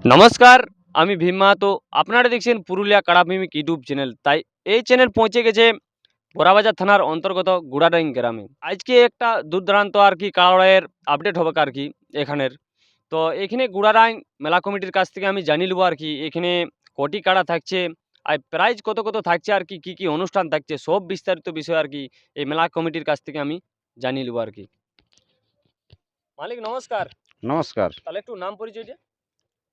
নমস্কার, আমি ভীম মাহাতো। আপনারা দেখছেন পুরুলিয়া কাড়াপ্রেমিক ইউটিউব চ্যানেল। তাই এই চ্যানেল পৌঁছে গেছে বড়াবাজার থানার অন্তর্গত গুড়াডাইং গ্রামে। আজকে একটা দূরদূরান্ত আর কি কাড়া লড়াইয়ের আপডেট হবে আর কি এখানের। তো এখানে গুড়াডাইং মেলা কমিটির কাছ থেকে আমি জানিয়ে নেবো আর কি এখানে কটি কাড়া থাকছে, আর প্রাইজ কত কত থাকছে আর কি কী কী অনুষ্ঠান থাকছে, সব বিস্তারিত বিষয় আর কি এই মেলা কমিটির কাছ থেকে আমি জানিয়ে নেবো আর কি। মালিক নমস্কার। নমস্কার, তাহলে একটু নাম পরিচয়টা।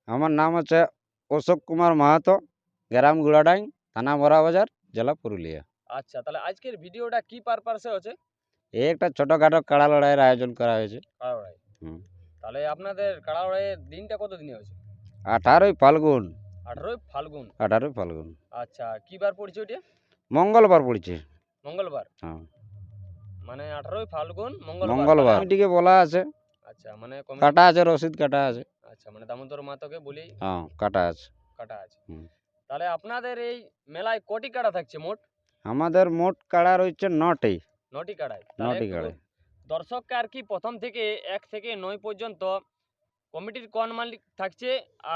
আমার নাম হচ্ছে অশোক কুমার মাহাতো, গ্রাম গুড়াডাইং, থানা বড়াবাজার, জেলা পুরুলিয়া। আচ্ছা, তাহলে আজকের ভিডিওটা কি পারপাসে হচ্ছে? এই একটা ছোটোখাটো কাড়া লড়াইয়ের আয়োজন করা হয়েছে। কাড়া লড়াই। হুম। তাহলে আপনাদের কাড়া লড়াইয়ের দিনটা কত দিনে হয়েছে? 18ই ফাল্গুন। 18ই ফাল্গুন। 18ই ফাল্গুন আচ্ছা, কি বার পড়ছে ওইটা? মঙ্গলবার পড়ছে। মঙ্গলবার। হ্যাঁ, মানে 18ই ফাল্গুন মঙ্গলবার। মঙ্গলবার তাহলে কমিটিকে বলা আছে, আচ্ছা, মানে কাটা আছে, রসিদ কাটা আছে। আচ্ছা, মানে দামোদর মাতাকে বলেই হ্যাঁ, কাটা আছে। কাটা আছে। হুম। তাহলে আপনাদের এই মেলায় কটি কাড়া থাকছে মোট? আমাদের মোট কাড়া রয়েছে 9টি। 9টি কাড়ায়। তাহলে 9টি একটু কাড়াই। দর্শককে আর কি প্রথম থেকে 1 থেকে 9 পর্যন্ত কমিটির কোন মালিক থাকছে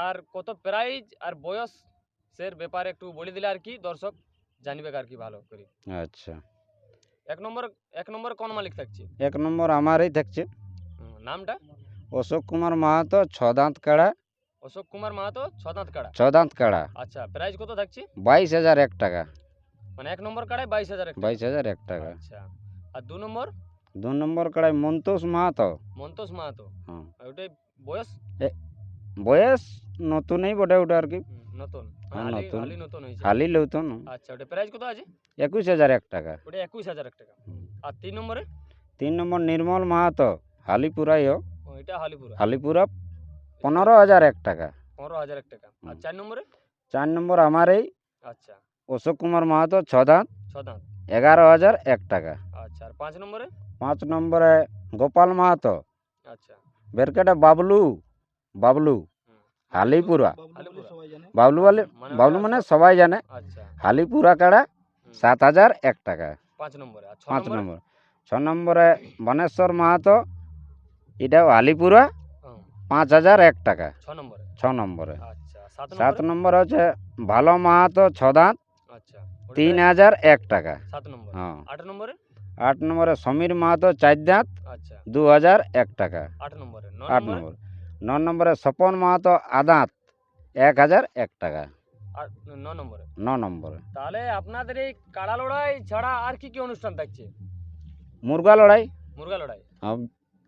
আর কত প্রাইজ আর বয়সের ব্যাপারে একটু বলে দিলে আর কি দর্শক জানিবে আর কি ভালো করে। আচ্ছা, এক নম্বর কোন মালিক থাকছে? 1 নম্বর আমারই থাকছে, নামটা? অশোক কুমার মাহাতো, 6 দাঁত কাড়া। অশোক কুমার মাহাতো, 6 দাঁত কাড়া। 6 দাঁত কাড়া, আচ্ছা, প্রাইস কত থাকছে? 22,001 টাকা। মানে 1 নম্বর কাড়ায় 22,000 টাকা। 22,001 টাকা। আচ্ছা, আর 2 নম্বর? 2 নম্বর কাড়াই মন্তোষ মাহাতো। মন্তোষ মাহাতো। হ্যাঁ, আর ওটাই বয়স? বয়স নতুনই বটে ওটা আর কি। নতুন। হ্যাঁ, হালি নতুন। হালি নতুন হয়েছে। হালি নতুন। আচ্ছা, ওটা প্রাইস কত আছে? 21,001 টাকা। ওটা 21,000 টাকা। হুম। আর 3 নম্বরে? 3 নম্বর নির্মল মাহাতো, হালিপুরাইও। ও, এটা হালিপুরা। হালিপুরা 15,001 টাকা। 15,000 টাকা। আর হুম। 4 নম্বরে? 4 নম্বর আমার এই আচ্ছা, অশোক কুমার মাহাতো, 6 দাঁত, 6 দাঁত। 11,001 টাকা। আচ্ছা, আর 5 নম্বরে? 5 নম্বরে গোপাল মাহাতো, আচ্ছা। বেরকেটে বাবলু। বাবলু হুম। হালিপুরা। হালিপুরা। বাবলু বাবলু মানে সবাই জানে। আচ্ছা। হালিপুরা কাড়া 7,001 টাকা। 5 নম্বরে। আর 6 5 নম্বরে? নম্বর। 6 নম্বরে বনেশ্বর মাহাতো, এটাও আলিপুরা, হুম, 5,001 টাকা। 6 নম্বরে। 6 নম্বরে। আচ্ছা, 7 7 নম্বরে? নম্বর হচ্ছে ভালো মাহাতো, 6 দাঁত, আচ্ছা, ওটা 3,001 টাকা। 7 নম্বরে। হ্যাঁ। 8 নম্বরে? 8 নম্বরে সমীর মাহাতো, 4 দাঁত, আচ্ছা, 2,001 টাকা। 8 নম্বরে। 9 8 নম্বরে? নম্বর। 9 নম্বরে স্বপন মাহাতো, আদাঁত, 1,001 টাকা। আর 9 নম্বরে। 9 নম্বরে। তাহলে আপনাদের এই কাড়া লড়াই ছাড়া আর কি কি অনুষ্ঠান থাকছে? মুরগা লড়াই। মুরগা লড়াই।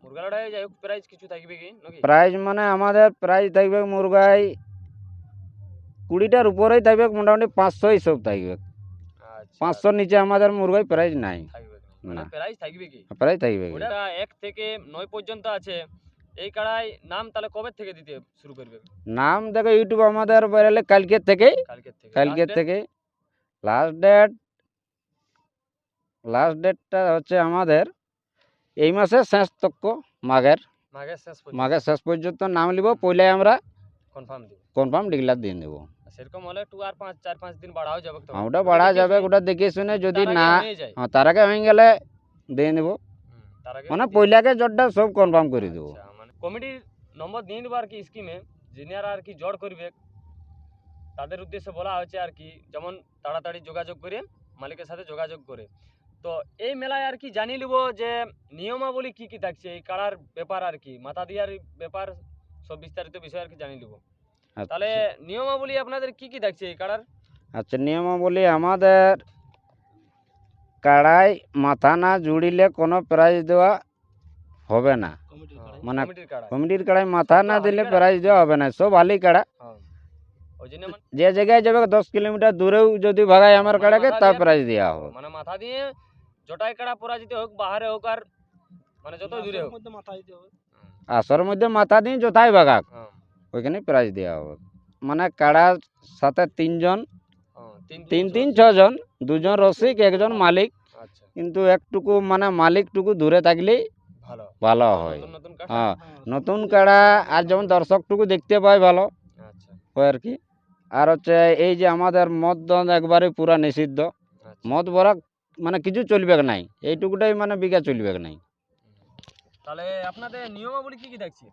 মুরগা লড়াই যাই হোক প্রাইজ কিছু থাকবে কি নাকি? প্রাইজ মানে আমাদের প্রাইজ থাকবে মুরগাই 20টার উপরেই থাকবে, মোটামুটি 500 সব থাকবে। আচ্ছা, 500 নিচে আমাদের মুরগাই প্রাইজ নাই। থাকবে কি? মানে না, প্রাইজ থাকবে কি? প্রাইজ থাকবে। ওটা 1 থেকে 9 পর্যন্ত আছে। এই কাড়াই নাম তাহলে কবে থেকে দিতে শুরু করবে? নাম দেখো ইউটিউব আমাদের বেরোলে কালকের থেকেই। কালকের থেকে। কালকের Last date? থেকে লাস্ট ডেটটা হচ্ছে আমাদের এই মাসের শেষ তক, মাঘের মাঘের শেষ পর্যন্ত মাঘের শেষ পর্যন্ত নাম নিব, পইলে আমরা কনফার্ম দিব। কনফার্ম ডিক্লার দিয়ে দেবো। সেরকম হলে একটু আর 4-5 দিন বাড়াও যাবে তো। ওটা বাড়া যাবে, ওটা দেখে শুনে যদি তার আগে না হয়ে যায়। তার আগে হয়ে গেলে দিয়ে দেবো। তার আগে মানে দিয়ে- পইলাকে জটটা সব কনফার্ম করে দেবো। আচ্ছা, মানে কমিটির নম্বর দিয়ে দেবো আর কি স্কিমে, যিনারা আর কি জড় করবে তাদের উদ্দেশ্যে বলা হয়েছে আর কি, যেমন তাড়াতাড়ি যোগাযোগ করে মালিকের সাথে যোগাযোগ করে। তো এই মেলায় আর কি জানিয়ে নেবো যে নিয়মাবলী কি কি থাকছে এই কাড়ার ব্যাপার আর কি, মাথা দিয়ার ব্যাপার, সব বিস্তারিত বিষয় আর কি জানিয়ে নেবো। আচ্ছা। তাহলে নিয়মাবলী আপনাদের কি কি থাকছে এই কাড়ার? আচ্ছা, নিয়মাবলী আমাদের কাড়াই মাথা না জুড়িলে কোনো প্রাইজ দেওয়া হবে না। মানে কমিটির কাড়া। কমিটির কাড়াই মাথা না দিলে হালি কাড়া? প্রাইজ দেওয়া হবে না, সব হালি কাড়া। হ্যাঁ, ওই জন্য যে জায়গায় যাবে 10 কিলোমিটার দূরেও যদি ভাগায় আমার মানে কাড়াকে, মাথা তা দিয়ে- প্রাইজ দেওয়া হবে। মানে মাথা দিয়ে জটাই কাড়া পরাজিত হোক, বাহারে হোক, আর মানে যতই দূরে হোক। আসরের মধ্যে মাথা দিয়ে যথাই ভাগাক, হ্যাঁ, ওইখানে প্রাইজ দেওয়া হবে। মানে কাড়ার সাথে 3 জন, হ্যাঁ, 3 6 জন, 2 জন রসিক, 1 জন মালিক। আচ্ছা, কিন্তু একটুকু মানে মালিকটুকু দূরে থাকলেই ভালো ভালো হয়। নতুন নতুন কাড়া। হ্যাঁ, নতুন কাড়া আর যেমন দর্শকটুকু দেখতে পায় ভালো আচ্ছা, হয় আর কি। আর হচ্ছে এই যে আমাদের মদ দন একবারে পুরা নিষিদ্ধ। আচ্ছা। মদ ভরা মানে কিছু চলবে নাই, এইটুকুটাই মানে বিঘা চলবে নাই। তাহলে আপনাদের নিয়মাবলী কি কি থাকছে?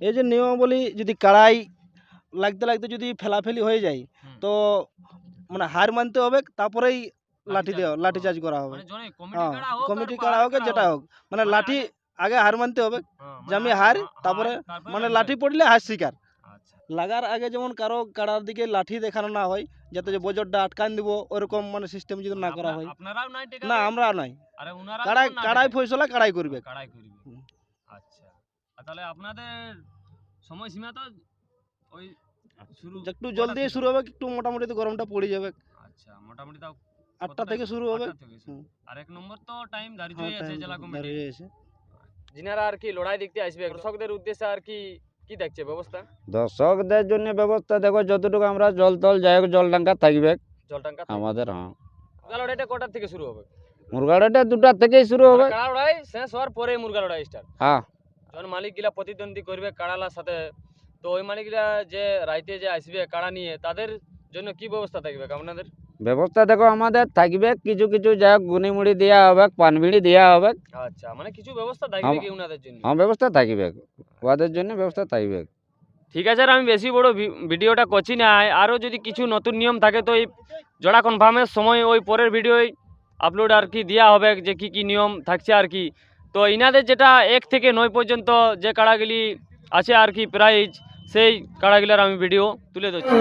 এই যে নিয়মাবলী, যদি কাড়াই লাগতে লাগতে যদি ফেলাফেলি হয়ে যায় হুম। তো মানে হার মানতে হবে, তারপরেই লাঠি দেওয়া লাঠি চার্জ করা হবে। মানে জনে কমিটি হ্যাঁ, কাড়া হোক আর কমিটি কাড়া পাড়ার হোক আর যেটা হোক, মানে মানে লাঠি আগে হার মানতে হবে, হ্যাঁ, যে আমি হার, তারপরে মানে লাঠি পড়লে হার শিকার। আচ্ছা লাগার আগে যেমন কারো কাড়ার দিকে লাঠি দেখানো না হয়, যাতে যে বজরটা আটকান দিব ওরকম মানে সিস্টেম যদি না করা হয়। আপনারাও নাই টেকাবে না, আমরা নাই, আরে উনারা কাড়াই যেমন না কাড়াই টেকায়, ফয়সলা কাড়াই করবে। কাড়াই করবে। হুম। আচ্ছা আর তাহলে আপনাদের সময়সীমা তো ওই শুরু একটু কটা জলদি থেকে? শুরু হবে, একটু মোটামুটি তো গরমটা পড়ে যাবে। আচ্ছা মোটামুটি তাও 8টা থেকে শুরু হবে। 8টা থেকে শুরু। হুম। আর 1 নম্বর তো টাইম ধার্য হ্যাঁ, হয়ে আছে টাইম জেলা কমিটি। দাঁড়িয়ে আছে। যিনারা আর কি লড়াই দেখতে আসবে দর্শকদের উদ্দেশ্যে আর কি কি দেখছে ব্যবস্থা? দর্শকদের জন্য ব্যবস্থা দেখো, যতটুকু আমরা জল টল যাই হোক, জল ডাঙ্কা থাকবে জলটাঙ্কা আমাদের। হ্যাঁ, মুরগা লড়াইটা কটার থেকে শুরু হবে? মুরগাড়াটা 2টা থেকেই শুরু হবে। কাড়া লড়াই শেষ হওয়ার পরে মুরগা লড়াই স্টার্ট। হ্যাঁ, যখন মালিক গিলা প্রতিদ্বন্দ্বী করবে কাড়ালার সাথে, তো ওই মালিকরা যে রাইতে যে আসবে কাড়া নিয়ে তাদের জন্য কি ব্যবস্থা থাকবে আপনাদের? ব্যবস্থা দেখো আমাদের থাকবে, কিছু কিছু যাই হোক গুনিমুড়ি দেওয়া হবে, পানবিড়ি দেওয়া হবে। আচ্ছা মানে কিছু ব্যবস্থা থাকবে কি উনাদের জন্য? হ্যাঁ, ব্যবস্থা থাকবে, ওদের জন্য ব্যবস্থা থাকবে। ঠিক আছে, আর আমি বেশি বড় ভিডিওটা করছি না, আরও যদি কিছু নতুন নিয়ম থাকে তো এই জোড়া কনফার্মের সময় ওই পরের ভিডিওয় আপলোড আর কি দেওয়া হবে যে কি কি নিয়ম থাকছে আর কি। তো ইনাদের যেটা 1 থেকে 9 পর্যন্ত যে কাড়াগুলি আছে আর কি প্রাইজ, সেই কাড়াগুলার আমি ভিডিও তুলে ধরছি।